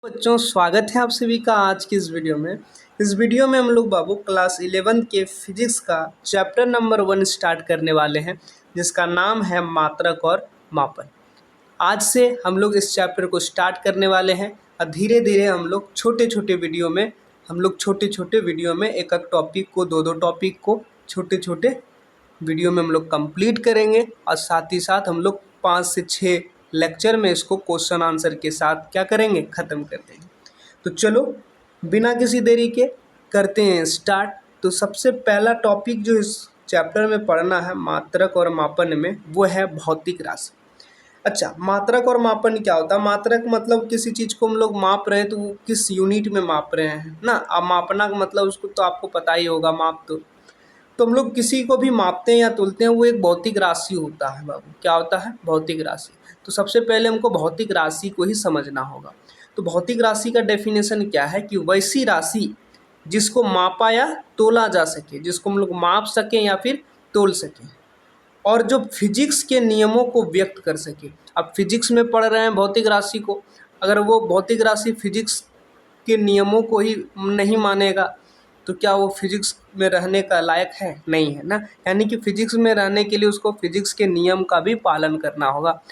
बच्चों, स्वागत है आप सभी का आज की इस वीडियो में। इस वीडियो में हम लोग बाबू क्लास 11 के फिजिक्स का चैप्टर नंबर 1 स्टार्ट करने वाले हैं, जिसका नाम है मात्रक और मापन। आज से हम लोग इस चैप्टर को स्टार्ट करने वाले हैं और धीरे धीरे हम लोग छोटे छोटे वीडियो में एक एक टॉपिक को दो टॉपिक को छोटे छोटे वीडियो में हम लोग कंप्लीट करेंगे और साथ ही साथ हम लोग 5 से 6 लेक्चर में इसको क्वेश्चन आंसर के साथ क्या करेंगे, ख़त्म कर देंगे। तो चलो बिना किसी देरी के करते हैं स्टार्ट। तो सबसे पहला टॉपिक जो इस चैप्टर में पढ़ना है मात्रक और मापन में, वो है भौतिक राशि। अच्छा, मात्रक और मापन क्या होता है? मात्रक मतलब किसी चीज़ को हम लोग माप रहे हैं तो वो किस यूनिट में माप रहे हैं ना। अब मापना का मतलब उसको तो आपको पता ही होगा, माप तो हम लोग किसी को भी मापते हैं या तोलते हैं, वो एक भौतिक राशि होता है बाबू। क्या होता है? भौतिक राशि। तो सबसे पहले हमको भौतिक राशि को ही समझना होगा। तो भौतिक राशि का डेफिनेशन क्या है कि वैसी राशि जिसको मापा या तोला जा सके, जिसको हम लोग माप सकें या फिर तोल सकें, और जो फिजिक्स के नियमों को व्यक्त कर सके। अब फिजिक्स में पढ़ रहे हैं भौतिक राशि को, अगर वो भौतिक राशि फिजिक्स के नियमों को ही नहीं मानेगा तो क्या वो फिजिक्स में रहने का लायक है? नहीं है ना। यानी कि फिजिक्स में रहने के लिए उसको फिजिक्स के नियम का भी पालन करना होगा।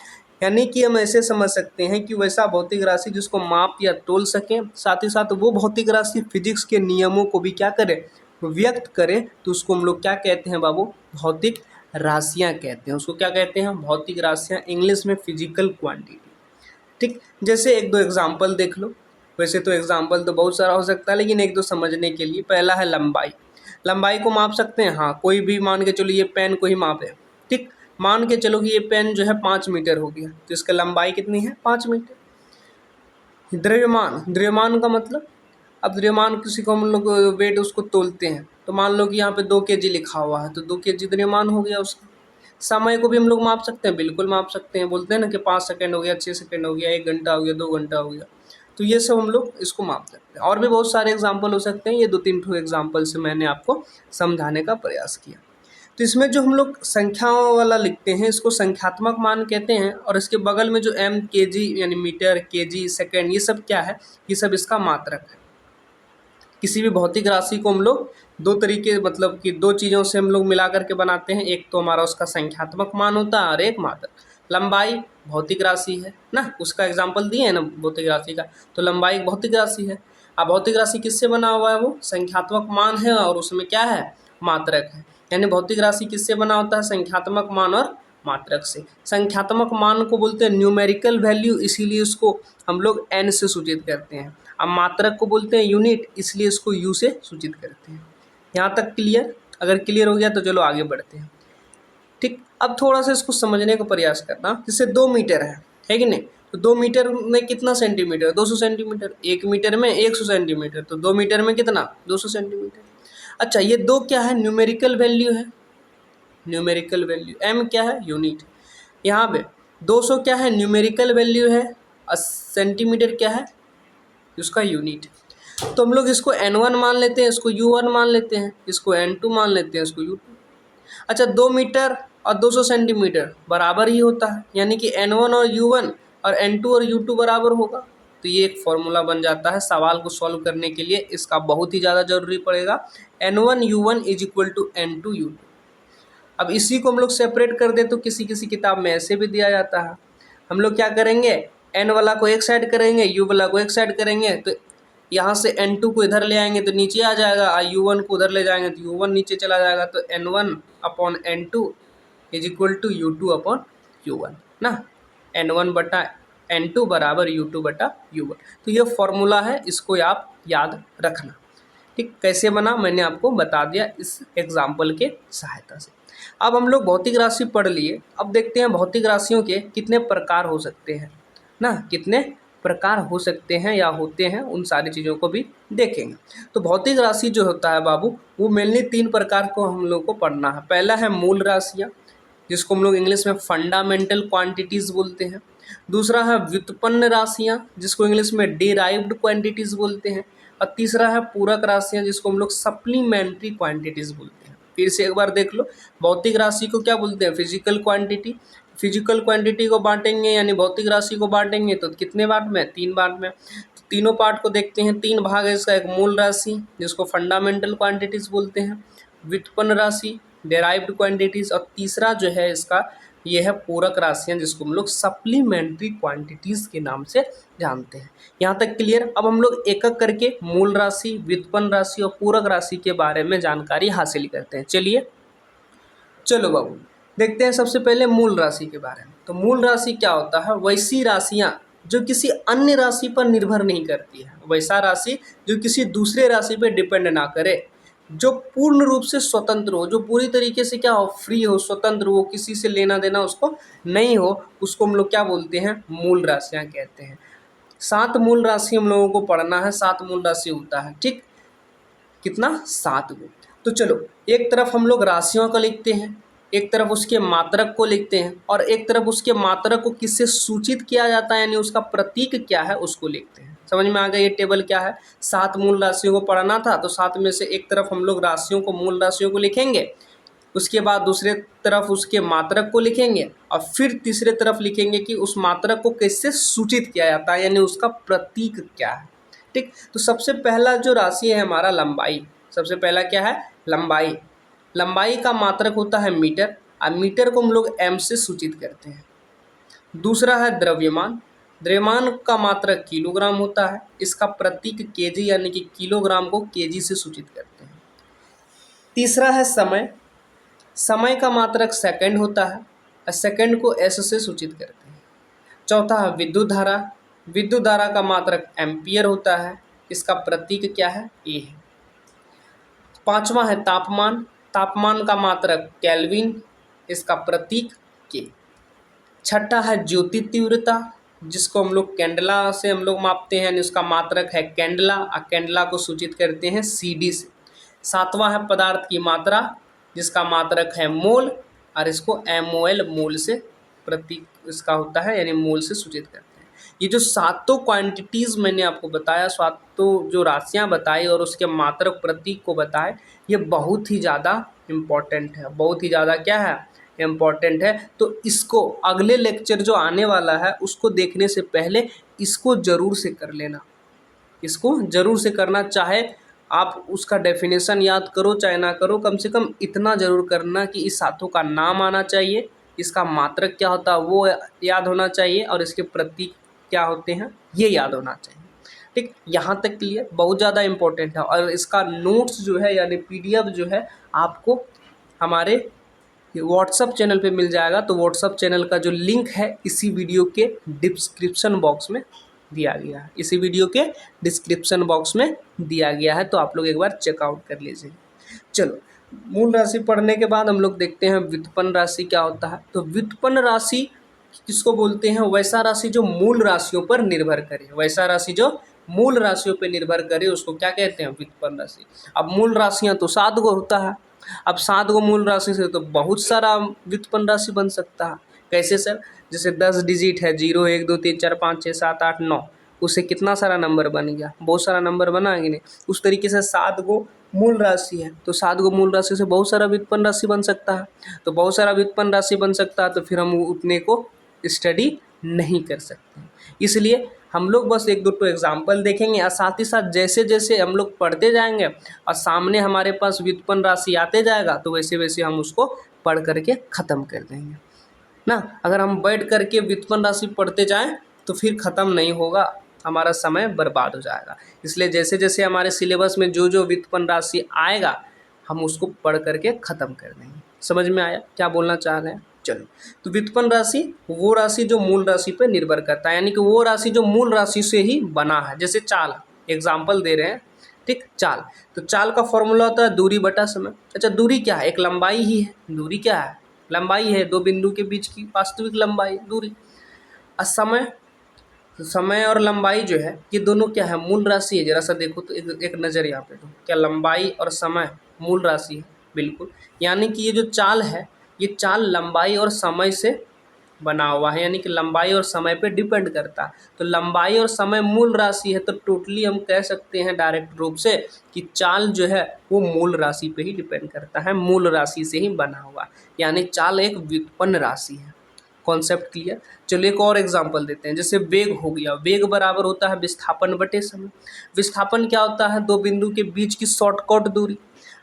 यानी कि हम ऐसे समझ सकते हैं कि वैसा भौतिक राशि जिसको माप या तोल सकें, साथ ही साथ वो भौतिक राशि फिजिक्स के नियमों को भी क्या करे, व्यक्त करे, तो उसको हम लोग क्या कहते हैं बाबू? भौतिक राशियाँ कहते हैं। उसको क्या कहते हैं? भौतिक राशियाँ, इंग्लिश में फिजिकल क्वांटिटी। ठीक, जैसे एक दो एग्जाम्पल देख लो। वैसे तो एग्जाम्पल तो बहुत सारा हो सकता है, लेकिन एक दो समझने के लिए। पहला है लंबाई। लंबाई को माप सकते हैं, हाँ। कोई भी मान के चलो ये पेन को ही मापे, ठीक। मान के चलो कि ये पेन जो है 5 मीटर हो गया, तो इसका लंबाई कितनी है? 5 मीटर। द्रव्यमान, द्रव्यमान का मतलब, अब द्रव्यमान किसी को हम लोग वेट उसको तोलते हैं, तो मान लो कि यहाँ पे 2 kg लिखा हुआ है, तो 2 kg द्रव्यमान हो गया उसका। समय को भी हम लोग माप सकते हैं, बिल्कुल माप सकते हैं। बोलते हैं ना कि 5 सेकंड हो गया, 6 सेकंड हो गया, 1 घंटा हो गया, 2 घंटा हो गया। तो ये सब हम लोग इसको माप सकते हैं। और भी बहुत सारे एग्जाम्पल हो सकते हैं। ये 2-3 ठो एग्जाम्पल से मैंने आपको समझाने का प्रयास किया। तो इसमें जो हम लोग संख्याओं वाला लिखते हैं, इसको संख्यात्मक मान कहते हैं। और इसके बगल में जो m, kg यानी मीटर, kg, सेकंड, ये सब क्या है? ये सब इसका मात्रक है। किसी भी भौतिक राशि को हम लोग दो तरीके, मतलब कि दो चीज़ों से हम लोग मिला करके बनाते हैं। एक तो हमारा उसका संख्यात्मक मान होता है और एक मात्रक। लंबाई भौतिक राशि है ना, उसका एग्जाम्पल दिए है ना भौतिक राशि का, तो लंबाई एक भौतिक राशि है। अब भौतिक राशि किससे बना हुआ है? वो संख्यात्मक मान है और उसमें क्या है? मात्रक है। यानी भौतिक राशि किससे बना होता है? संख्यात्मक मान और मात्रक से। संख्यात्मक मान को बोलते हैं न्यूमेरिकल वैल्यू, इसीलिए उसको हम लोग n से सूचित करते हैं। अब मात्रक को बोलते हैं यूनिट, इसलिए इसको u से सूचित करते हैं। यहाँ तक क्लियर? अगर क्लियर हो गया तो चलो आगे बढ़ते हैं। ठीक, अब थोड़ा सा इसको समझने का प्रयास करना। जैसे 2 मीटर है कि नहीं? तो 2 मीटर में कितना सेंटीमीटर? 200 सेंटीमीटर। 1 मीटर में 100 सेंटीमीटर, तो 2 मीटर में कितना? 200 सेंटीमीटर। अच्छा, ये 2 क्या है? न्यूमेरिकल वैल्यू है। Numerical value. m क्या है? यूनिट। यहाँ पे 200 क्या है? न्यूमेरिकल वैल्यू है। और सेंटीमीटर क्या है? उसका यूनिट। तो हम लोग इसको n1 मान लेते हैं, इसको u1 मान लेते हैं, इसको n2 मान लेते हैं, इसको u2। अच्छा, 2 मीटर और 200 सेंटीमीटर बराबर ही होता है, यानी कि n1 और u1 और n2 और u2 बराबर होगा। तो ये एक फॉर्मूला बन जाता है सवाल को सॉल्व करने के लिए। इसका बहुत ही ज़्यादा जरूरी पड़ेगा। n1 u1 is equal to n2 u2। अब इसी को हम लोग सेपरेट कर दे तो किसी किसी किताब में ऐसे भी दिया जाता है। हम लोग क्या करेंगे? n वाला को एक साइड करेंगे, u वाला को एक साइड करेंगे, तो यहाँ से n2 को इधर ले आएंगे तो नीचे आ जाएगा, और u1 को उधर ले जाएंगे तो u1 नीचे चला जाएगा। तो n1 upon n2 is equal to u2 upon u1 ना। n1 बटा n2 बराबर u2 बटा u1। तो ये फॉर्मूला है, इसको आप याद रखना। ठीक, कैसे बना मैंने आपको बता दिया इस एग्जाम्पल के सहायता से। अब हम लोग भौतिक राशि पढ़ लिए, अब देखते हैं भौतिक राशियों के कितने प्रकार हो सकते हैं ना, कितने प्रकार हो सकते हैं या होते हैं, उन सारी चीज़ों को भी देखेंगे। तो भौतिक राशि जो होता है बाबू, वो मेनली 3 प्रकार को हम लोग को पढ़ना है। पहला है मूल राशियाँ, जिसको हम लोग इंग्लिश में फंडामेंटल क्वांटिटीज़ बोलते हैं। दूसरा है व्युत्पन्न राशियाँ, जिसको इंग्लिश में डिराइव्ड क्वांटिटीज़ बोलते हैं। और तीसरा है पूरक राशियाँ, जिसको हम लोग सप्लीमेंट्री क्वांटिटीज़ बोलते हैं। फिर से एक बार देख लो, भौतिक राशि को क्या बोलते हैं? Physical quantity. फिजिकल क्वांटिटी को बांटेंगे यानी भौतिक राशि को बांटेंगे तो कितने पार्ट में? 3 पार्ट में। तीनों पार्ट को देखते हैं। 3 भाग है इसका, एक मूल राशि जिसको फंडामेंटल क्वांटिटीज बोलते हैं, व्युत्पन्न राशि, डेराइव्ड क्वांटिटीज, और तीसरा जो है इसका ये है पूरक राशियाँ जिसको हम लोग सप्लीमेंट्री क्वांटिटीज के नाम से जानते हैं। यहाँ तक क्लियर। अब हम लोग एक एक करके मूल राशि, व्युत्पन्न राशि और पूरक राशि के बारे में जानकारी हासिल करते हैं। चलो बाबू देखते हैं सबसे पहले मूल राशि के बारे में। तो मूल राशि क्या होता है? वैसी राशियाँ जो किसी अन्य राशि पर निर्भर नहीं करती है, वैसा राशि जो किसी दूसरे राशि पर डिपेंड ना करे, जो पूर्ण रूप से स्वतंत्र हो, जो पूरी तरीके से क्या हो, फ्री हो, स्वतंत्र हो, किसी से लेना देना उसको नहीं हो, उसको हम लोग क्या बोलते हैं? मूल राशियाँ कहते हैं। 7 मूल राशि हम लोगों को पढ़ना है। 7 मूल राशि होता है, ठीक, कितना? 7 गो। तो चलो एक तरफ हम लोग राशियों का लिखते हैं, एक तरफ उसके मात्रक को लिखते हैं, और एक तरफ उसके मात्रक को किससे सूचित किया जाता है यानी उसका प्रतीक क्या है उसको लिखते हैं। समझ में आ गया ये टेबल क्या है? 7 मूल राशियों को पढ़ना था, तो 7 में से एक तरफ हम लोग राशियों को, मूल राशियों को लिखेंगे, उसके बाद दूसरे तरफ उसके मात्रक को लिखेंगे, और फिर तीसरे तरफ लिखेंगे कि उस मात्रक को कैसे सूचित किया जाता है यानी उसका प्रतीक क्या है। ठीक, तो सबसे पहला जो राशि है हमारा लंबाई। सबसे पहला क्या है? लंबाई। लंबाई का मात्रक होता है मीटर, और मीटर को हम लोग एम से सूचित करते हैं। दूसरा है द्रव्यमान। द्रव्यमान का मात्रक किलोग्राम होता है, इसका प्रतीक केजी यानी कि किलोग्राम को केजी से सूचित करते हैं। तीसरा है समय। समय का मात्रक सेकंड होता है, और सेकंड को एस से सूचित करते हैं। चौथा है विद्युत धारा। विद्युत धारा का मात्रक एम्पियर होता है, इसका प्रतीक क्या है? ए है। पांचवा है तापमान। तापमान का मात्रक केल्विन, इसका प्रतीक के। छठा है ज्योति तीव्रता, जिसको हम लोग कैंडला से हम लोग मापते हैं, इसका मात्रक है कैंडला, और कैंडला को सूचित करते हैं सीडी से। सातवां है पदार्थ की मात्रा, जिसका मात्रक है मोल, और इसको एमओएल मोल से प्रतीक इसका होता है यानी मोल से सूचित करते हैं। ये जो 7 क्वांटिटीज़ मैंने आपको बताया, 7 जो राशियां बताई और उसके मात्रक प्रतीक को बताए, ये बहुत ही ज़्यादा इम्पॉर्टेंट है, बहुत ही ज़्यादा क्या है? इम्पॉर्टेंट है। तो इसको अगले लेक्चर जो आने वाला है उसको देखने से पहले इसको ज़रूर से कर लेना, इसको ज़रूर से करना। चाहे आप उसका डेफिनेशन याद करो चाहे ना करो, कम से कम इतना ज़रूर करना कि इस 7 का नाम आना चाहिए, इसका मात्रक क्या होता है वो याद होना चाहिए, और इसके प्रतीक क्या होते हैं ये याद होना चाहिए। ठीक, यहाँ तक क्लियर? बहुत ज़्यादा इम्पोर्टेंट है। और इसका नोट्स जो है यानी पीडीएफ जो है आपको हमारे व्हाट्सअप चैनल पे मिल जाएगा। तो व्हाट्सअप चैनल का जो लिंक है इसी वीडियो के डिस्क्रिप्शन बॉक्स में दिया गया है, इसी वीडियो के डिस्क्रिप्शन बॉक्स में दिया गया है, तो आप लोग एक बार चेकआउट कर लीजिए। चलो मूल राशि पढ़ने के बाद हम लोग देखते हैं व्युत्पन्न राशि क्या होता है। तो व्युत्पन्न राशि किसको बोलते हैं? वैसा राशि जो मूल राशियों पर निर्भर करे, वैसा राशि जो मूल राशियों पर निर्भर करे उसको क्या कहते हैं? व्युत्पन्न राशि। अब मूल राशियाँ तो 7 गो होता है। अब 7 गो मूल राशि से तो बहुत सारा व्युत्पन्न राशि बन सकता है। कैसे सर? जैसे 10 डिजिट है, 0 1 2 3 4 5 6 7 8 9, उससे कितना सारा नंबर बन गया? बहुत सारा नंबर बना है कि नहीं? उस तरीके से 7 गो मूल राशि है, तो 7 गो मूल राशि से बहुत सारा व्युत्पन्न राशि बन सकता है। तो बहुत सारा व्युत्पन्न राशि बन सकता है, तो फिर हम उतने को स्टडी नहीं कर सकते। इसलिए हम लोग बस 1 2 एग्जाम्पल देखेंगे, और साथ ही साथ जैसे जैसे हम लोग पढ़ते जाएंगे और सामने हमारे पास व्युत्पन्न राशि आते जाएगा, तो वैसे वैसे हम उसको पढ़ करके ख़त्म कर देंगे ना। अगर हम बैठ करके व्युत्पन्न राशि पढ़ते जाएं तो फिर ख़त्म नहीं होगा, हमारा समय बर्बाद हो जाएगा। इसलिए जैसे जैसे हमारे सिलेबस में जो जो व्युत्पन्न राशि आएगा हम उसको पढ़ करके ख़त्म कर देंगे। समझ में आया क्या बोलना चाह रहे हैं? चलो, तो व्युत्पन्न राशि वो राशि जो मूल राशि पर निर्भर करता है, यानी कि वो राशि जो मूल राशि से ही बना है। जैसे चाल, एग्जाम्पल दे रहे हैं, ठीक, चाल। तो चाल का फॉर्मूला होता है दूरी बटा समय। अच्छा, दूरी क्या है? एक लंबाई ही है। दूरी क्या है? लंबाई है, 2 बिंदु के बीच की वास्तविक लंबाई दूरी। और समय, तो समय और लंबाई जो है ये दोनों क्या है? मूल राशि है। जरा सा देखो तो एक नज़र यहाँ पे दो, क्या लंबाई और समय मूल राशि है? बिल्कुल। यानी कि ये जो चाल है ये चाल लंबाई और समय से बना हुआ है, यानी कि लंबाई और समय पे डिपेंड करता है। तो लंबाई और समय मूल राशि है, तो टोटली हम कह सकते हैं डायरेक्ट रूप से कि चाल जो है वो मूल राशि पे ही डिपेंड करता है, मूल राशि से ही बना हुआ, यानी चाल एक व्युत्पन्न राशि है। Concept clear. चलो एक और एग्जांपल देते हैं, जैसे वेग हो गया, वेग बराबर होता है विस्थापन बटे समय। विस्थापन क्या होता है, दो बिंदु के बीच की शॉर्टकट दूरी।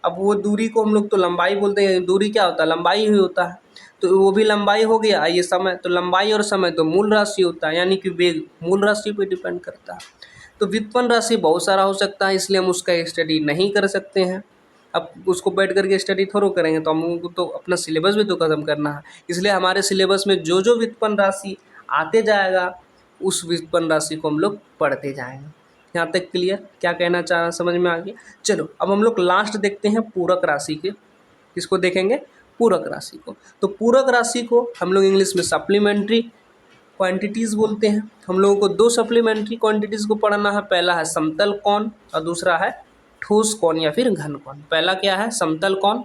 अब वो दूरी को हम लोग तो लंबाई बोलते हैं, दूरी क्या होता है, लंबाई ही होता है, तो वो भी लंबाई हो गया। ये समय, तो लंबाई और समय तो मूल राशि होता है, यानी कि वेग मूल राशि पर डिपेंड करता है। तो व्युत्पन्न राशि बहुत सारा हो सकता है, इसलिए हम उसका स्टडी नहीं कर सकते हैं। अब उसको बैठ करके स्टडी थोड़ा करेंगे, तो हम लोगों को तो अपना सिलेबस भी तो खत्म करना है। इसलिए हमारे सिलेबस में जो जो व्युत्पन्न राशि आते जाएगा उस व्युत्पन्न राशि को हम लोग पढ़ते जाएंगे। यहाँ तक क्लियर, क्या कहना चाह रहा, समझ में आ गया। चलो अब हम लोग लास्ट देखते हैं पूरक राशि के। किसको देखेंगे, पूरक राशि को। तो पूरक राशि को हम लोग इंग्लिश में सप्लीमेंट्री क्वांटिटीज़ बोलते हैं। हम लोगों को दो सप्लीमेंट्री क्वांटिटीज़ को पढ़ना है, पहला है समतल कोण और दूसरा है ठोस कोण या फिर घन कोण। पहला क्या है, समतल कोण,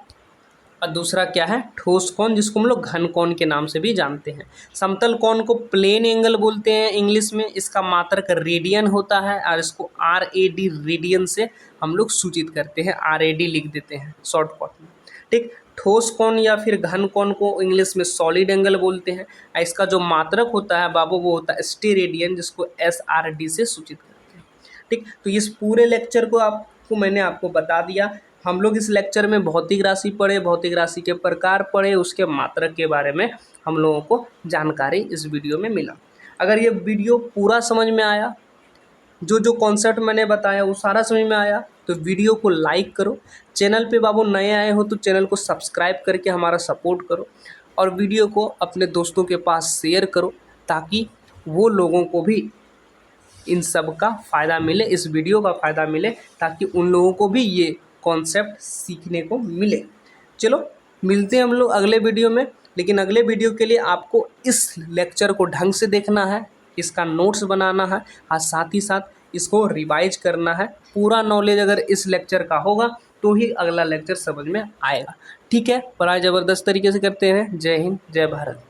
और दूसरा क्या है, ठोस कोण, जिसको हम लोग घन कोण के नाम से भी जानते हैं। समतल कोण को प्लेन एंगल बोलते हैं इंग्लिश में, इसका मात्रक रेडियन होता है और इसको RAD रेडियन से हम लोग सूचित करते हैं, RAD लिख देते हैं शॉर्टकट में, ठीक। ठोस कोण या फिर घन कोण को इंग्लिश में सॉलिड एंगल बोलते हैं। इसका जो मात्रक होता है बाबू वो होता है स्टेरेडियन, जिसको SRD से सूचित करते हैं, ठीक। तो इस पूरे लेक्चर को मैंने आपको बता दिया। हम लोग इस लेक्चर में भौतिक राशि पढ़े, भौतिक राशि के प्रकार पढ़े, उसके मात्रक के बारे में हम लोगों को जानकारी इस वीडियो में मिला। अगर ये वीडियो पूरा समझ में आया, जो जो कॉन्सेप्ट मैंने बताया वो सारा समझ में आया, तो वीडियो को लाइक करो। चैनल पे बाबू नए आए हो तो चैनल को सब्सक्राइब करके हमारा सपोर्ट करो, और वीडियो को अपने दोस्तों के पास शेयर करो, ताकि वो लोगों को भी इन सब का फ़ायदा मिले, इस वीडियो का फ़ायदा मिले, ताकि उन लोगों को भी ये कॉन्सेप्ट सीखने को मिले। चलो मिलते हैं हम लोग अगले वीडियो में, लेकिन अगले वीडियो के लिए आपको इस लेक्चर को ढंग से देखना है, इसका नोट्स बनाना है और साथ ही साथ इसको रिवाइज करना है। पूरा नॉलेज अगर इस लेक्चर का होगा तो ही अगला लेक्चर समझ में आएगा, ठीक है। पढ़ाई ज़बरदस्त तरीके से करते हैं। जय हिंद, जय भारत।